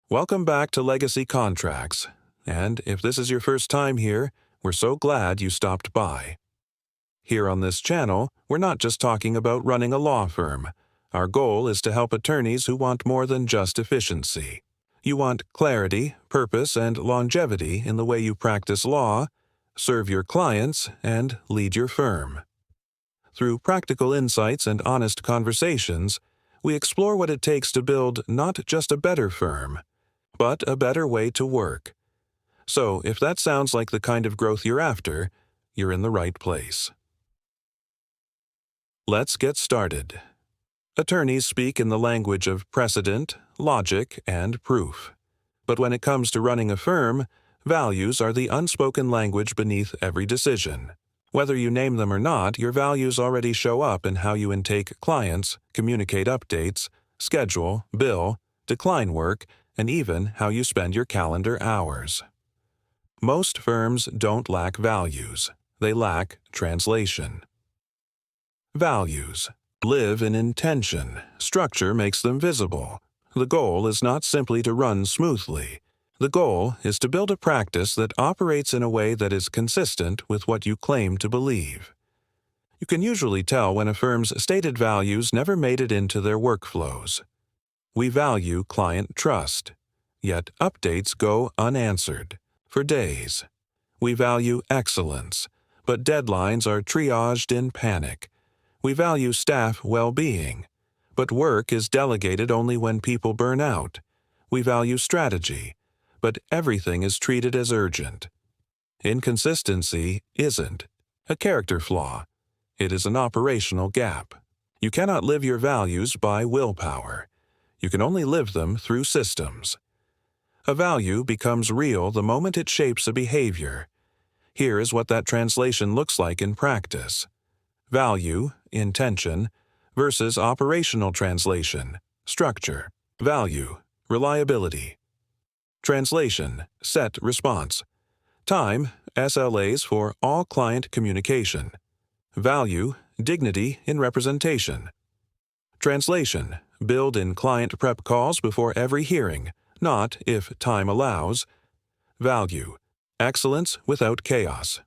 Welcome back to Legacy Contracts, and if this is your first time here, we're so glad you stopped by. Here on this channel, we're not just talking about running a law firm. Our goal is to help attorneys who want more than just efficiency. You want clarity, purpose, and longevity in the way you practice law, serve your clients, and lead your firm. Through practical insights and honest conversations, we explore what it takes to build not just a better firm, but a better way to work. So, if that sounds like the kind of growth you're after, you're in the right place. Let's get started. Attorneys speak in the language of precedent, logic, and proof. But when it comes to running a firm, values are the unspoken language beneath every decision. Whether you name them or not, your values already show up in how you intake clients, communicate updates, schedule, bill, decline work, and even how you spend your calendar hours. Most firms don't lack values. They lack translation. Values live in intention. Structure makes them visible. The goal is not simply to run smoothly. The goal is to build a practice that operates in a way that is consistent with what you claim to believe. You can usually tell when a firm's stated values never made it into their workflows. We value client trust, yet updates go unanswered for days. We value excellence, but deadlines are triaged in panic. We value staff well-being, but work is delegated only when people burn out. We value strategy, but everything is treated as urgent. Inconsistency isn't a character flaw. It is an operational gap. You cannot live your values by willpower. You can only live them through systems. A value becomes real the moment it shapes a behavior. Here is what that translation looks like in practice. Value, intention, versus operational translation, structure. Value, reliability. Translation, set response. Time, SLAs for all client communication. Value, dignity in representation. Translation, build in client prep calls before every hearing, not if time allows. Value, excellence without chaos.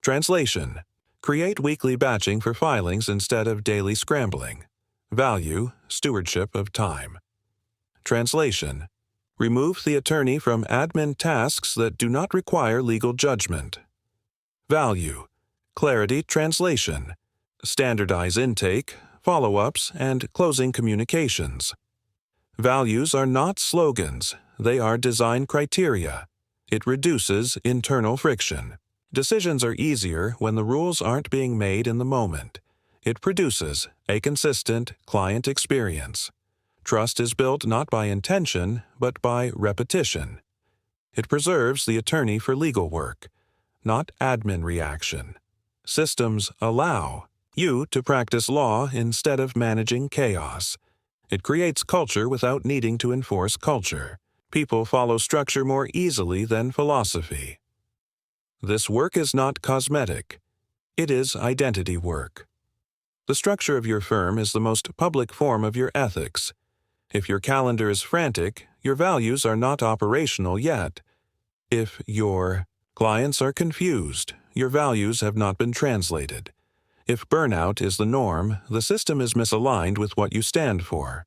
Translation, create weekly batching for filings instead of daily scrambling. Value, stewardship of time. Translation, remove the attorney from admin tasks that do not require legal judgment. Value, clarity translation, standardize intake, follow-ups, and closing communications. Values are not slogans, they are design criteria. It reduces internal friction. Decisions are easier when the rules aren't being made in the moment. It produces a consistent client experience. Trust is built not by intention, but by repetition. It preserves the attorney for legal work, not admin reaction. Systems allow you to practice law instead of managing chaos. It creates culture without needing to enforce culture. People follow structure more easily than philosophy. This work is not cosmetic. It is identity work. The structure of your firm is the most public form of your ethics. If your calendar is frantic, your values are not operational yet. If your clients are confused, your values have not been translated. If burnout is the norm, the system is misaligned with what you stand for.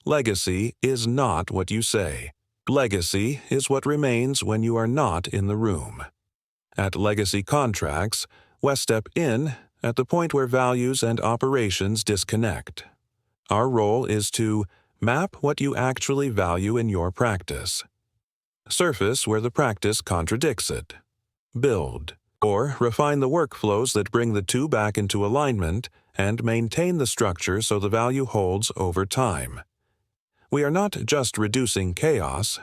Legacy is not what you say. Legacy is what remains when you are not in the room. At Legacy Contracts, we step in at the point where values and operations disconnect. Our role is to map what you actually value in your practice. Surface where the practice contradicts it. Build, or refine the workflows that bring the two back into alignment and maintain the structure so the value holds over time. We are not just reducing chaos.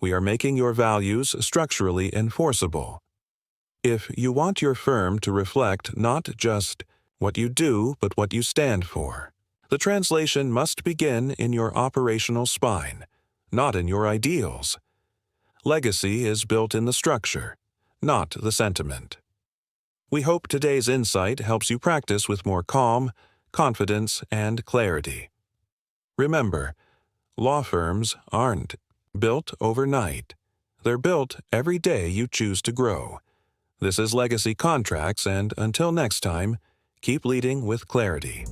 We are making your values structurally enforceable. If you want your firm to reflect not just what you do, but what you stand for, the translation must begin in your operational spine, not in your ideals. Legacy is built in the structure, not the sentiment. We hope today's insight helps you practice with more calm, confidence, and clarity. Remember, law firms aren't built overnight. They're built every day you choose to grow. This is Legacy Contracts, and until next time, keep leading with clarity.